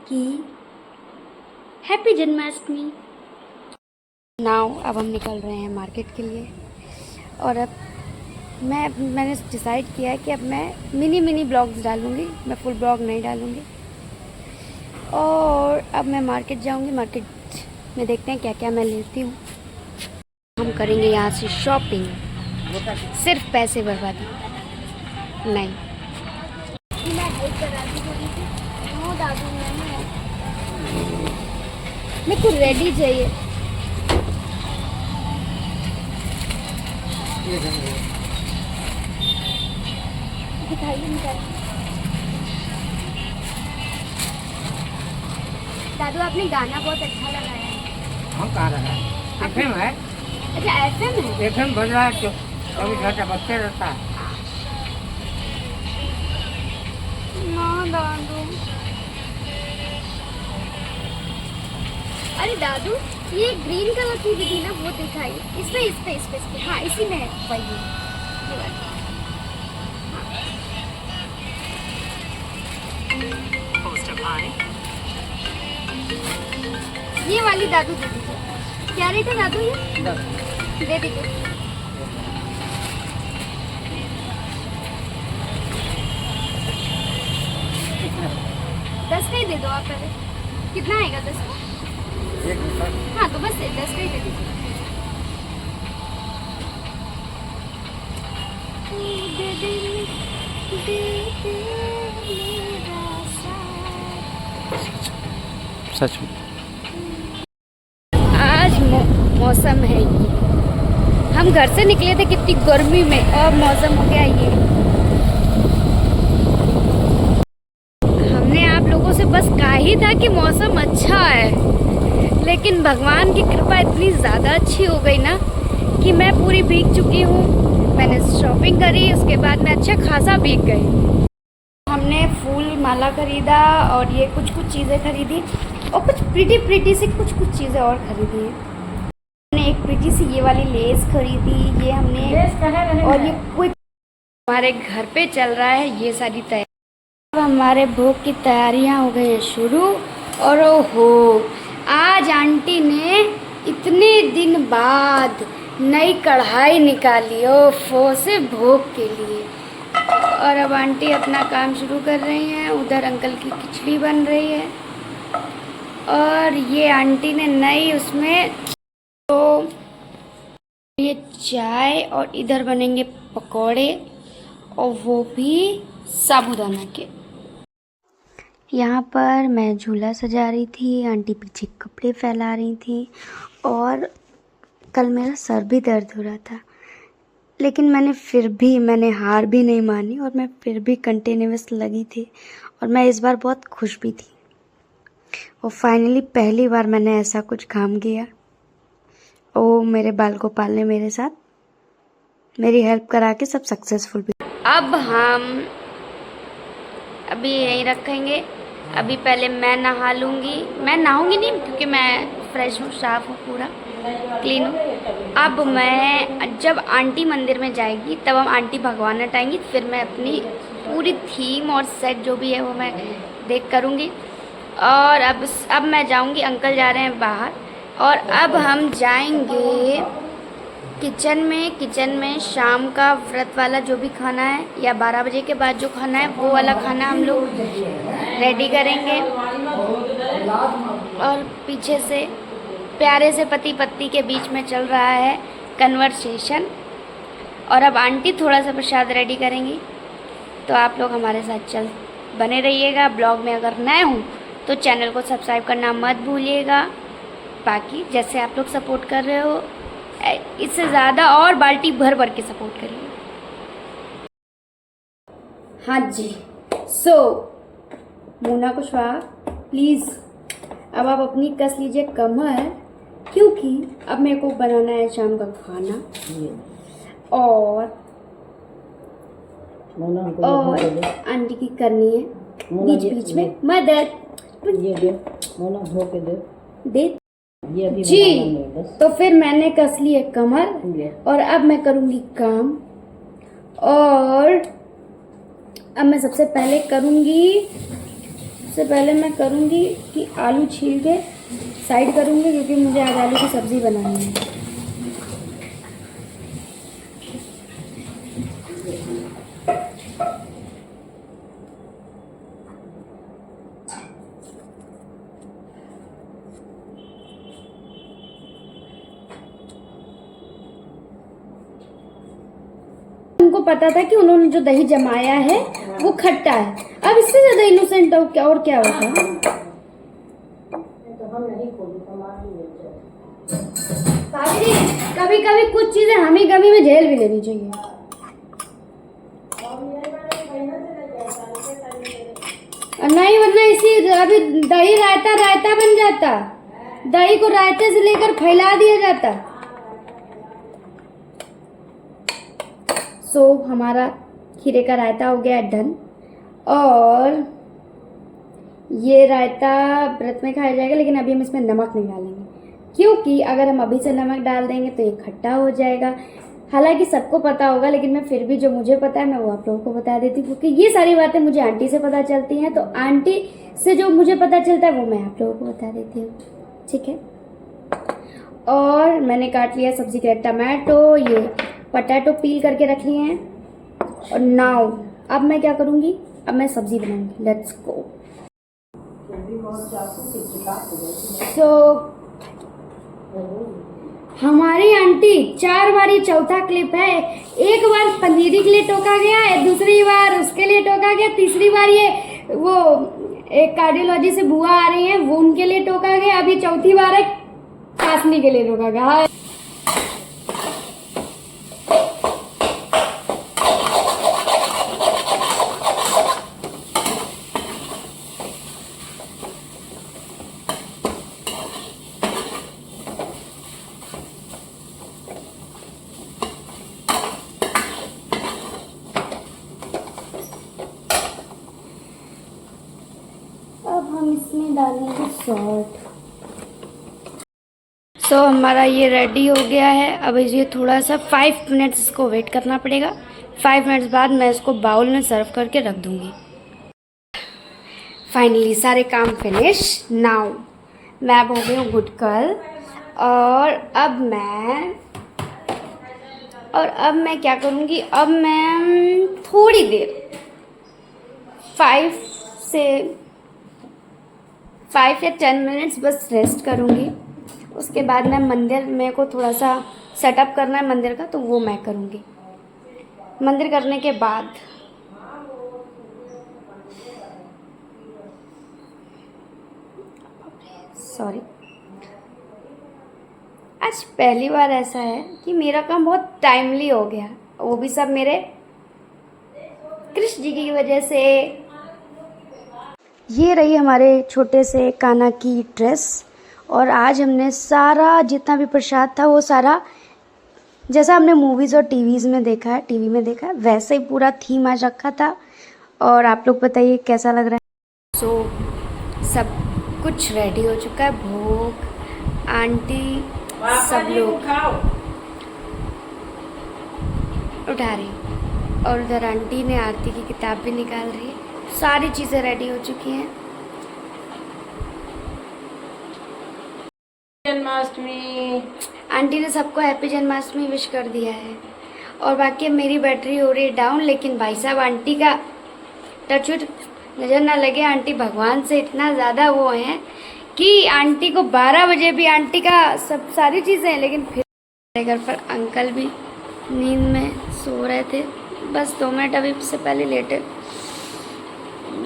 कि हैप्पी जन्माष्टमी। अब हम निकल रहे हैं मार्केट के लिए और अब मैंने डिसाइड किया है कि अब मैं मिनी ब्लॉग्स डालूँगी, मैं फुल ब्लॉग नहीं डालूँगी। और अब मैं मार्केट जाऊँगी, मार्केट में देखते हैं क्या क्या मैं लेती हूँ। हम करेंगे यहाँ से शॉपिंग, सिर्फ पैसे बर्बादी नहीं। मैं हेल्प करा दी थोड़ी सी, नो दादू मेरे को रेडी चाहिए। दिखाइए निकाल। दादू आपने गाना बहुत अच्छा लगाया है। हम कहाँ रहा है? एफएम है। अच्छा एफएम है। एफएम बज रहा है तो 24 घंटा बजते रहता है। ना दादू, अरे दादू ये ग्रीन कलर की भी थी ना, वो दिखाई। इस पे हाँ इसी में है वही ये वाली। ये वाली दादू दे दीजिए। क्या रेट है दादू ये? 10। दे दीजिए। दस का ही दे दो आप पहले। कितना आएगा 10 का? हाँ तो बस 10 का ही दे दीजिए। सच में आज मौसम है ये, हम घर से निकले थे कितनी गर्मी में और मौसम हो गया ये। हमने आप लोगों से बस कहा ही था कि मौसम अच्छा है, लेकिन भगवान की कृपा इतनी ज़्यादा अच्छी हो गई ना कि मैं पूरी भीग चुकी हूँ। मैंने शॉपिंग करी, उसके बाद मैं अच्छा खासा भीग गई। हमने फूल माला खरीदा और ये कुछ चीज़ें खरीदी और कुछ प्रीटी से कुछ चीज़ें और खरीदी। हमने एक प्रीटी सी ये वाली लेस खरीदी, ये हमने, और ये कोई हमारे घर पे चल रहा है ये सारी तैयारी। अब हमारे भोग की तैयारियां हो गई हैं शुरू। और ओहो, आज आंटी ने इतने दिन बाद नई कढ़ाई निकाली ओफो सिर्फ भोग के लिए। और अब आंटी अपना काम शुरू कर रही हैं। उधर अंकल की खिचड़ी बन रही है और ये आंटी ने नई उसमें तो ये चाय, और इधर बनेंगे पकोड़े और वो भी साबूदाना के। यहाँ पर मैं झूला सजा रही थी, आंटी पीछे कपड़े फैला रही थी और कल मेरा सर भी दर्द हो रहा था, लेकिन मैंने हार भी नहीं मानी और मैं फिर भी कंटिन्यूअस लगी थी और मैं इस बार बहुत खुश भी थी। और फाइनली पहली बार मैंने ऐसा कुछ काम किया। ओ मेरे बाल को पालने मेरे साथ मेरी हेल्प करा के सब सक्सेसफुल भी। अब हम अभी यहीं रखेंगे। अभी पहले मैं नहा लूँगी, मैं नहाऊँगी नहीं क्योंकि मैं फ्रेश हूँ, साफ़ हूँ, पूरा क्लीन हूँ। अब मैं जब आंटी मंदिर में जाएगी तब हम आंटी भगवान हटाएंगी, फिर मैं अपनी पूरी थीम और सेट जो भी है वो मैं देख करूँगी। और अब मैं जाऊँगी, अंकल जा रहे हैं बाहर और अब हम जाएंगे किचन में शाम का व्रत वाला जो भी खाना है या 12 बजे के बाद जो खाना है वो वाला खाना हम लोग रेडी करेंगे। और पीछे से प्यारे से पति पत्नी के बीच में चल रहा है कन्वर्सेशन। और अब आंटी थोड़ा सा प्रसाद रेडी करेंगी, तो आप लोग हमारे साथ बने रहिएगा। ब्लॉग में अगर नए हों तो चैनल को सब्सक्राइब करना मत भूलिएगा। बाकी जैसे आप लोग सपोर्ट कर रहे हो इससे ज़्यादा और बाल्टी भर के सपोर्ट करिए। हाँ जी, सो मोना कुशवाहा प्लीज़ अब आप अपनी कस लीजिए कमर, क्योंकि अब मेरे को बनाना है शाम का खाना और आंटी की करनी है बीच में मदद। मोना धो के दे जी। तो फिर मैंने कस ली है कमर और अब मैं करूँगी काम। और अब मैं सबसे पहले करूँगी सबसे पहले मैं करूँगी कि आलू छील के साइड करूँगी, क्योंकि मुझे आज आलू की सब्ज़ी बनानी है। उनको पता था कि उन्होंने जो दही जमाया है वो खट्टा है। अब इससे ज़्यादा इनोसेंट हो क्या, और क्या होता है। कभी कभी कुछ चीजें हमें गमी में झेल भी लेनी चाहिए। नहीं वरना इसी अभी दही रायता रायता बन जाता, दही को रायते से लेकर फैला दिया जाता। सो हमारा खीरे का रायता हो गया डन। और ये रायता व्रत में खाया जाएगा, लेकिन अभी हम इसमें नमक नहीं डालेंगे, क्योंकि अगर हम अभी से नमक डाल देंगे तो ये खट्टा हो जाएगा। हालांकि सबको पता होगा, लेकिन मैं फिर भी जो मुझे पता है मैं वो आप लोगों को बता देती हूँ, क्योंकि ये सारी बातें मुझे आंटी से पता चलती हैं। तो आंटी से जो मुझे पता चलता है वो मैं आप लोगों को बता देती हूँ, ठीक है। और मैंने काट लिया सब्जी के लिए टमाटो, ये पटाटो पील करके रख लिए हैं। और नाउ अब मैं क्या करूँगी, अब मैं सब्जी बनाऊंगी। Let's go. सो हमारी आंटी 4 बार, ये चौथा क्लिप है। एक बार पनीरी के लिए टोका गया है, दूसरी बार उसके लिए टोका गया, तीसरी बार ये वो एक कार्डियोलॉजी से बुआ आ रही है वो उनके लिए टोका गया, अभी चौथी बार है खांसने के लिए टोका गया। अब हम इसमें डालेंगे सॉल्ट। सो हमारा ये रेडी हो गया है। अब ये थोड़ा सा 5 मिनट्स इसको वेट करना पड़ेगा। 5 मिनट्स बाद मैं इसको बाउल में सर्व करके रख दूँगी। फाइनली सारे काम फिनिश। नाउ मैं अब हो गई हूँ गुड गर्ल। और अब मैं क्या करूँगी, अब मैं थोड़ी देर 5 या 10 मिनट्स बस रेस्ट करूँगी। उसके बाद मैं मंदिर, मेरे को थोड़ा सा सेटअप करना है मंदिर का, तो वो मैं करूँगी। मंदिर करने के बाद आज पहली बार ऐसा है कि मेरा काम बहुत टाइमली हो गया, वो भी सब मेरे कृष्ण जी की वजह से। ये रही हमारे छोटे से कान्हा की ड्रेस। और आज हमने सारा जितना भी प्रसाद था वो सारा, जैसा हमने मूवीज़ और टीवी में देखा है वैसे ही पूरा थीम आज रखा था। और आप लोग बताइए कैसा लग रहा है। सो सब कुछ रेडी हो चुका है। भोग, आंटी, सब लोग उठा रही, और उधर आंटी ने आरती की किताब भी निकाल रही है। सारी चीज़ें रेडी हो चुकी हैं। जन्माष्टमी। आंटी ने सबको हैप्पी जन्माष्टमी विश कर दिया है। और बाकी मेरी बैटरी हो रही है डाउन, लेकिन भाई साहब आंटी का टचवुड नज़र ना लगे, आंटी भगवान से इतना ज़्यादा वो हैं कि आंटी को 12 बजे भी आंटी का सब सारी चीज़ें हैं, लेकिन फिर मेरे घर पर अंकल भी नींद में सो रहे थे। बस 2 मिनट अभी से पहले लेटे।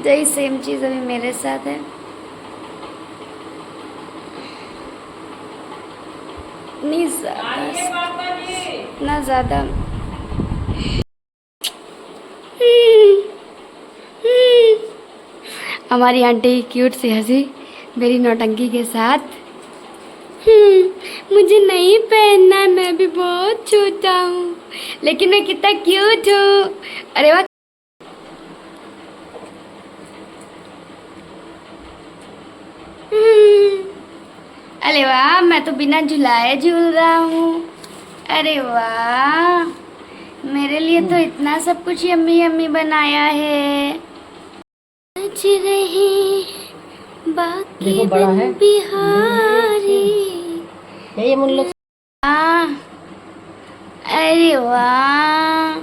यही सेम चीज़ अभी मेरे साथ है। इतना ज़्यादा हमारी आंटी क्यूट सी हंसी मेरी नौटंकी के साथ। मुझे नहीं पहनना, मैं भी बहुत छोटा हूँ, लेकिन मैं कितना क्यूट हूँ। अरे वाह, अरे वाह, मैं तो बिना झुलाए झूल रहा हूँ। अरे वाह, मेरे लिए तो इतना सब कुछ यम्मी यम्मी बनाया है। नाच रहे बाकी देखो बड़ा है। बिहारी। ये मुल्लुक अरे वाह,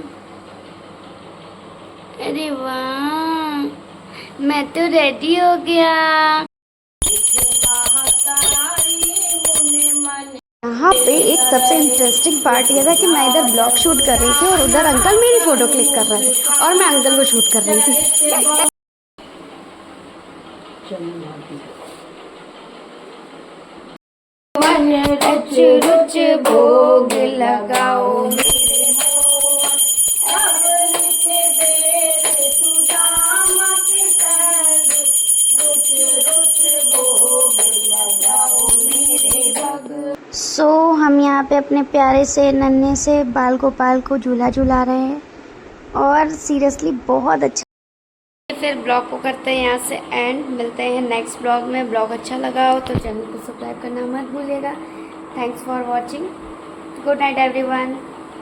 अरे वाह, मैं तो रेडी हो गया। यहाँ पे एक सबसे इंटरेस्टिंग पार्ट ये था कि मैं इधर ब्लॉग शूट कर रही थी और उधर अंकल मेरी फोटो क्लिक कर रहे थे और मैं अंकल को शूट कर रही थी। रुच रुच भोग लगाओ हम यहाँ पे अपने प्यारे से नन्हे से बाल गोपाल को झूला झूला रहे हैं और सीरियसली बहुत अच्छा। फिर ब्लॉग को करते हैं यहाँ से एंड, मिलते हैं नेक्स्ट ब्लॉग में। ब्लॉग अच्छा लगा हो तो चैनल को सब्सक्राइब करना मत भूलिएगा। Thanks for watching. Good night everyone.